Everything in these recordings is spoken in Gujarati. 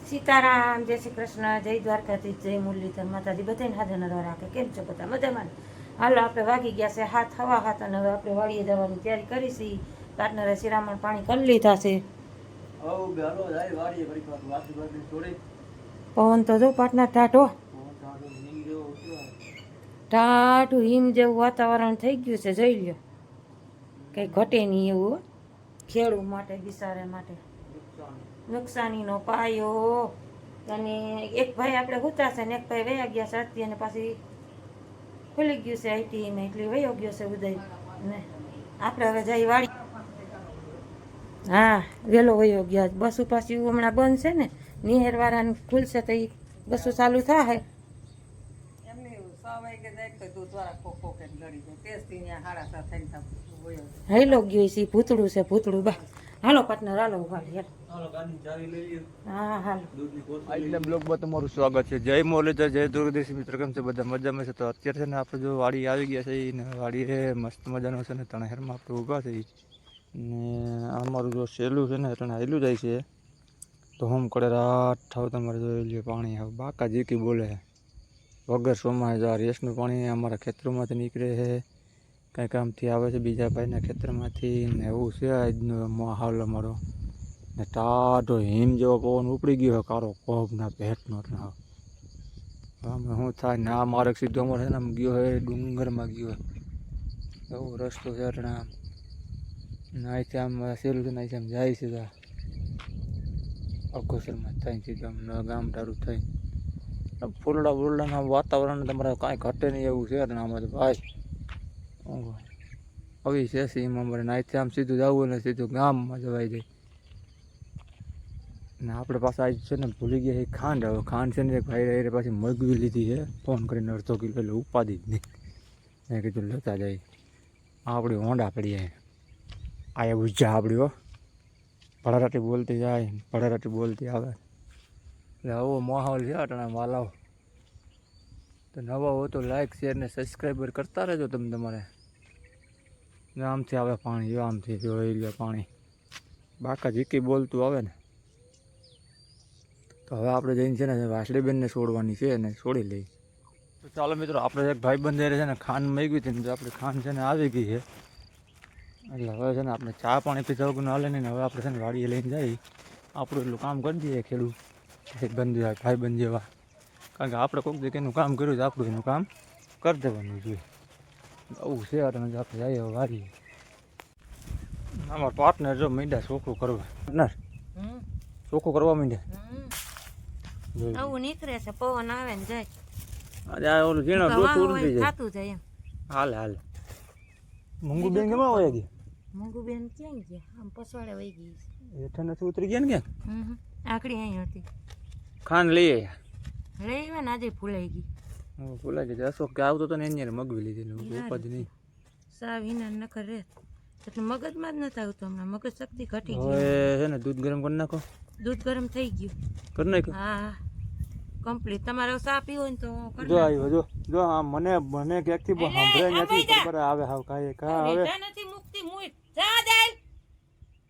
સીતારામ, જય શ્રી કૃષ્ણ, જય દ્વારકાધીશ, જય મુરલીધર માતાજી બધાને હાજર નરવા રાખે. કેમ છો બધા? મજામાં? હાલો, આપણે વાગી ગયા છે 7:15 અને હવે આપણે વાડીએ જવાની તૈયારી કરીશી. પાર્ટનરે શિરામણ પાણી કરી લીધા છે. પવન તો જો પાર્ટનર ટાઢું હિમ જેવું વાતાવરણ થઈ ગયું છે. જોઈ લ્યો, કંઈ ઘટે નહીં એવું. ખેડૂત માટે, બિચારે માટે નુકસાનીનો પાયો. અને એક ભાઈ આપણે હુતા છે ને એક ભાઈ વયા ગયા છે આરતી, અને પાછી ખુલી ગયું છે આઈટી ને એટલે વયો ગયો છે ઉદય ને આપણે હવે જઈ વાડી. હા, વહેલો વયો ગયા. બસો પાછી હમણાં બંધ છે ને, નિહેરવાળાને ખુલશે તો એ બસો ચાલુ થાય. હેલો ગયો છે ભૂતળું છે, ભૂતળું બા. હાલો પાર્ટનર, હાલો ઉભા. હા હાલો. આજના બ્લોગમાં તમારું સ્વાગત છે. જય મુરલીધર, જય દુર્ગદેશી મિત્રો. કેમ છે બધા? મજામાં છે? તો અત્યારે છે ને આપણે જો વાડી આવી ગયા છે ને વાડી એ મસ્ત મજાનો છે ને તણહેરમાં આપણે ઊભા છે ને અમારું જો સહેલું છે ને એટલે હાલ્યું જાય છે. તો હમ કરે રાત થાવ તમારે જોઈ લે પાણી હવે બાકા જીકી બોલે વગર સોમાય જા રેસનું પાણી અમારા ખેતરોમાંથી નીકળે છે. કંઈ કામથી આવે છે બીજા ભાઈના ખેતરમાંથી ને એવું છે આજનો માહોલ અમારો. ને ટાઢો હિમ જેવો પવન ઉપડી ગયો કારો કોબના ભેટનો. એટલે અમે શું થાય ને આ માર્ગ સીધો અમારે છે ને આમ ગયો હોય ડુંગરમાં ગયો એવો રસ્તો છે. એટલે અહીંથી આમ સહેલું છે ને અહીંથી આમ જાય છે અઘોસરમાં થાય સીધું આમ ગામ તારું થઈ ફૂલડા ફૂલડાના વાતાવરણ તમારે કાંઈ ઘટે નહીં એવું છે. એટલે આમાં તો ભાઈ આવી છે સીમ અમારે અહીંથી આમ સીધું જવું ને સીધું ગામમાં જવાય જાય. ને આપણે પાસે આજ છે ને ભૂલી ગયા છે ખાંડ. હવે ખાંડ છે ને એક ભાઈ પાછી મગવી લીધી છે ફોન કરીને 1/2 કિલો એટલે ઉપાદી જ નહીં. મેં કીધું લેતા જાય. આપણી હોંડા પડી જાય આ ઉજા આપણી હો ભડારાટી બોલતી જાય ભડારાટી બોલતી આવે. એટલે આવો માહોલ છે અટાણા વાલાવ. તો નવા હો તો લાઈક શેર ને સબસ્ક્રાઈબર કરતા રહેજો તમે તમારે. આમથી આવે પાણી, આમથી જોઈ લે પાણી બાકા જીકી બોલતું આવે ને. તો હવે આપણે જઈને છે ને વાસળીબેનને છોડવાની છે ને છોડી લઈ. તો ચાલો મિત્રો, આપણે એક ભાઈબંધ છે ને ખાંડ મેગવી હતી ને તો આપણે ખાંડ છે ને આવી ગઈ છે. એટલે હવે છે ને આપણે ચા પાણી પીધા વગર હાલે નહીં ને હવે આપણે છે ને વાડીએ લઈને જઈ આપણું એટલું કામ કરી દઈએ ખેડૂત બંધ ભાઈબંધ જેવા. કારણ કે આપણે કોઈક જગ્યાનું કામ કર્યું તો આપણું એનું કામ કરી દેવાનું જોઈએ. આવું છે આપણે જઈએ હવે વાડીએ. અમારા પાર્ટનર જો મીંડા ચોખ્ખું કરવા પાર્ટનર ચોખ્ખું કરવા માંડ્યા. આવું નીકળે છે, પવન આવે ને જાય. અરે આ ઓલું ઝીણો ડોસો ઉડી જાય. થાતું જાય એમ. હાલે હાલે. મંગુ બેન કેમાં વયા ગઈ? મંગુ બેન ક્યાં ગયા? આમ પસવાડે વહી ગઈ છે. હેઠા નથી ઉતરી ગયા ને ક્યાં? આકડી અહીં હતી. ખાંડ લઈ આવ્યા. લઈ આવ્યા ને આજે ભૂલાઈ ગઈ. ભૂલાઈ ગઈ. અશોક કે આવતો તો ને એને મગવી લીધી ઉપાધિ નહીં. સા વિના નકર રે એટલે મગજમાં જ નથી આવતું હમણાં. મગજ શક્તિ ઘટી ગઈ. હવે છે ને દૂધ ગરમ કરી નાખો. દૂધ ગરમ થઈ ગયું. કરી નાખો. હા કમ્પ્લીટ. તમારે ચા પીવો ને તો જો આવ્યો જો આ મને ક્યાંકથી સાંભળે નથી ખબર આવે હાવ કાય કા આવે નથી મુક્તિ મુઈ જા જાય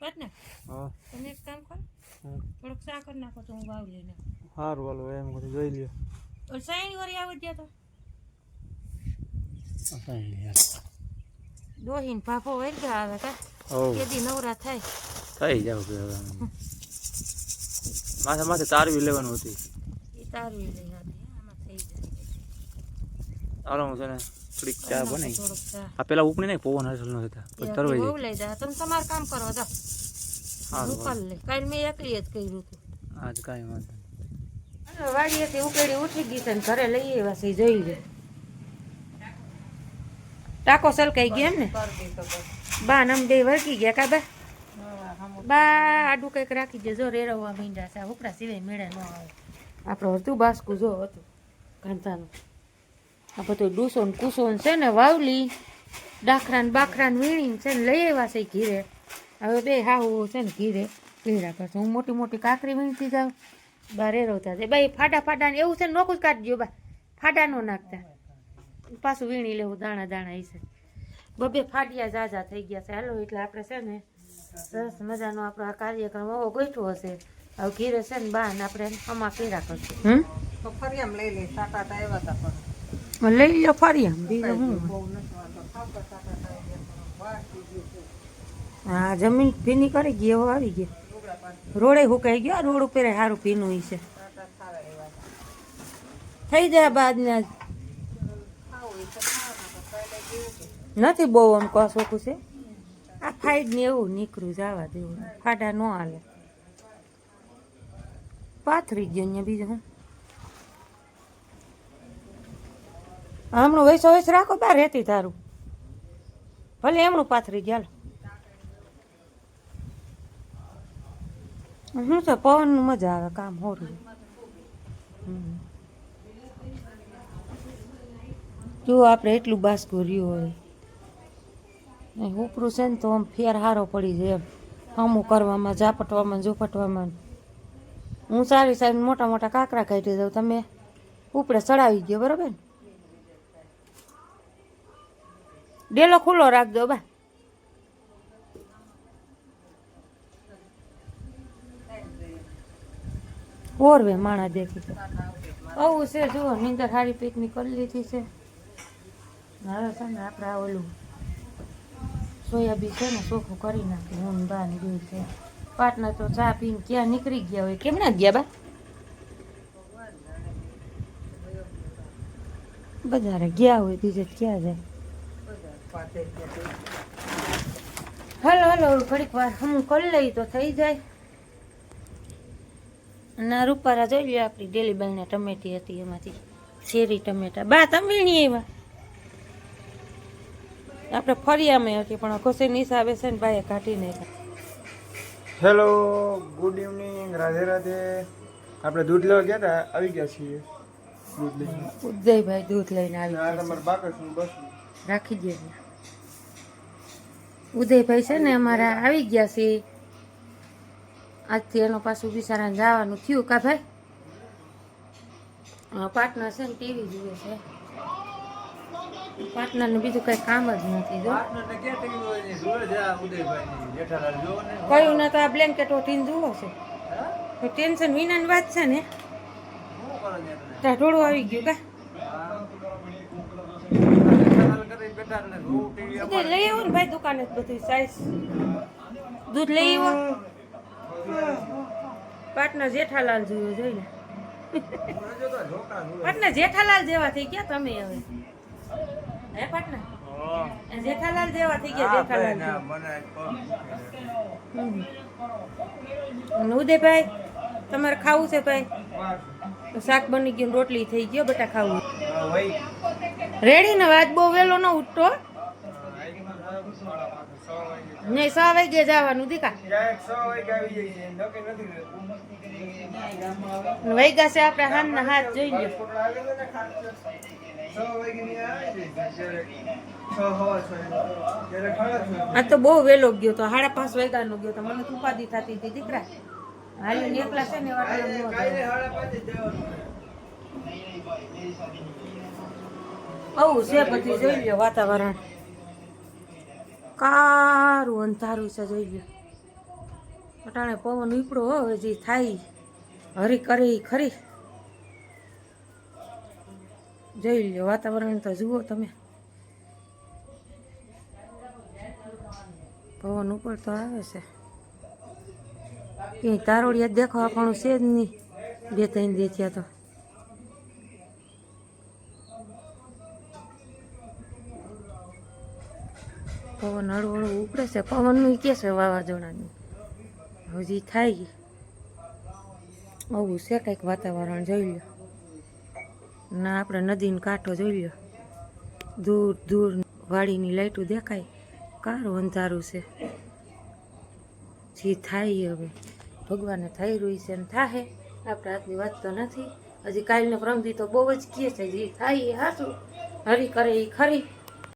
પાર્ટનર. હા તમે એક કામ કરો, થોડુંક ચા કરી નાખો તો હું વાવ લઈને. સારું હાલો એમ બધું જોઈ લ્યો. ઓર સાઈન વરી આવી ગયા તો દોહીન પાપો વરી ગયા આવે કા કેદી નવરા થાય થઈ જાવ કે હવે માથે માથે તારવી લેવાનું હતી. એ તારવી લઈ આમાં થઈ જાય. હાલો હું છે ને થોડીક ચા બનાવી. થોડુંક ચા આ પેલા ઉપની નહીં પવન હસલ નો હતા પછી તરવાઈ બહુ લઈ જા. તમે તમારું કામ કરો જા. હું કર લે. કાલ મેં એકલી જ કર્યું હતું. આજ કાંઈ વાંધો નહીં. વાડીએથી ઉકેડી ઉઠી ગઈ છે ને ઘરે લઈ આવ્યા છે. જોઈ લે ટાકો સલકાઈ ગયો એમ ને. બા નમ બે વળગી ગયા કા બા આડું કંઈક રાખી દે. જો રેરવવા મીંડા છે ઉપડા સિવાય મેળે ન આવે. આપણું અડધું બાસકું જો હતું કાંતાનું. આ બધું ડૂસો ને કૂસો છે ને વાવલી ડાખરા ને બાખરા ને વીણી છે ને લઈ આવ્યા છે ઘીરે. હવે બે હાહુ છે ને ઘીરે પીડા કરશે. હું મોટી મોટી કાકરી વીણતી જાઉં બા રેરવતા જાય. બાઈ ફાડા ફાડા ને એવું છે ને નોખું જ કાઢજો બા. ફાડા નો નાખતા પાછું વીણી લેવું દાણા દાણા છે. બબે ફાડિયા ઝાઝા થઈ ગયા છે. હાલો એટલે આપણે છે ને સરસ મજાનો આપણો આ કાર્યક્રમ એવો ગોઠવો હશે હવે ઘીરે છે ને બા ને આપણે આમાં કેરા કરશું તો ફરી એમ લઈ લઈ સાટા આવ્યા હતા પણ લઈ લો ફરી આમ બીજું હું બહુ નથી વાંધો ખાતા સાટા હા જમીન ભીની કરી ગઈ એવો આવી ગઈ રોડે હુકાઈ ગયો રોડ ઉપર સારું ભીનું છે થઈ જાય બાદ ને નથી બહુ આમ કસોકું છે આ ફાઈડ ને એવું નીકળ્યું જવા દેવું ફાટા ન હાલે પાથરી ગયો અહીંયા બીજું હું હમણાં વૈસો વૈસ રાખો બાર રહેતી તારું ભલે એમણું પાથરી ગયા શું છે પવનનું મજા આવે કામ હોરું જો આપણે એટલું બાસકું રહ્યું હોય ઉપરું છે ને તો આમ ફેર હારો પડી જાય એમ અમુક કરવામાં ઝાપટવામાં ઝોપટવામાં હું સારી સારી મોટા મોટા કાંકરા કાઢી દઉં તમે ઉપડે ચડાવી ગયો બરાબર ને ડેલો ખુલ્લો રાખજો બા ઓરવે માણા દેખી તો આવું છે જુઓ નીંદર સારી પિકનિક કરી લીધી છે હવે છે ને આપણે આ ઓલું સોયાબીન છે ને ચોખ્ખું કરી નાખ્યું હું બા ને બે છે પાટના તો ચા પીને ક્યાં નીકળી ગયા હોય કેમ ના ગયા બા બજારે ગયા હોય બીજે ક્યાં જાય હલો હલો ઘડીક વાર હું કરી લઈ તો થઈ જાય ના રૂપારા જોઈ લે આપણી ડેલી બાઈને ટમેટી હતી એમાંથી શેરી ટમેટા બા તમે નહીં એવા આપણે ફરિયામાં હતી પણ ખુશીની હિસાબે છે ને બાએ કાઢી નાખ્યા hello good evening Radhe Radhe આપણે દૂધ લેવા ગયા હતા આવી ગયા છીએ દૂધ લઈને ઉદયભાઈ દૂધ લઈને આવી ગયા છે. તમારે બાકસનું બસ રાખી દે ઉદયભાઈ છે ને અમારા આવી ગયા છે આજથી એનો પાછું બિચારાને જવાનું થયું કા ભાઈ પાર્ટનર છે ને ટીવી જુએ છે પાર્ટનરને બીજું કઈ કામ જ નથી જો કયું ના તો આ બ્લેન્કેટ ઓઠીને જુઓ છે ટેન્શન વિનાની વાત છે ને ત્યાં થોડું આવી ગયું કા લઈ આવો ને ભાઈ દુકાને જ બધું સાઈઝ દૂધ લઈ આવો પાટના જેઠાલાલ જોયો જોઈને પાટના જેઠાલાલ જેવા થઈ ગયા તમે હવે હે પાટના જેઠાલાલ જેવા થઈ ગયા જેઠાલાલ ઉદયભાઈ તમારે ખાવું છે ભાઈ શાક બની ગયું રોટલી થઈ ગયો બેટા ખાવું રેડી ને આજ બહુ વહેલો ન ઉઠતો નહીં 6 વાગે જવાનું દીકા વૈગા છે આપણે હાથના હાથ જોઈ લો આ તો બહુ વહેલો ગયો તો 5:30 વાગ્યાનો ગયો તો મને ઉપાધિ થતી હતી દીકરા હાલી એકલા છે ને આવું છે બધું જોઈ લો વાતાવરણ કારું અંધારું છે જોઈ લો અટાણે પવન ઉપડો હવે જે થાય હરી કરી ખરી જોઈ લો વાતાવરણ તો જુઓ તમે પવન ઉપર તો આવે છે ક્યાંય તારોડિયા દેખાવા પણ છે જ નહીં 2-3 દી થયા તો પવન હળવું હળવું ઉપડે છે પવનનું કે છે વાવાઝોડાનું હજી થાય આવું છે કંઈક વાતાવરણ જોઈ લો ના આપણે નદીનો કાંઠો જોઈ લો દૂર દૂર વાડીની લાઈટો દેખાય કારું અંધારું છે જે થાય હવે ભગવાને થઈ રહ્યું છે ને થાહે આપણે હાથની વાત તો નથી હજી કાલને પ્રમદી તો બહુ જ કહે છે જે થાય એ હાચું હરી કરે એ ખરી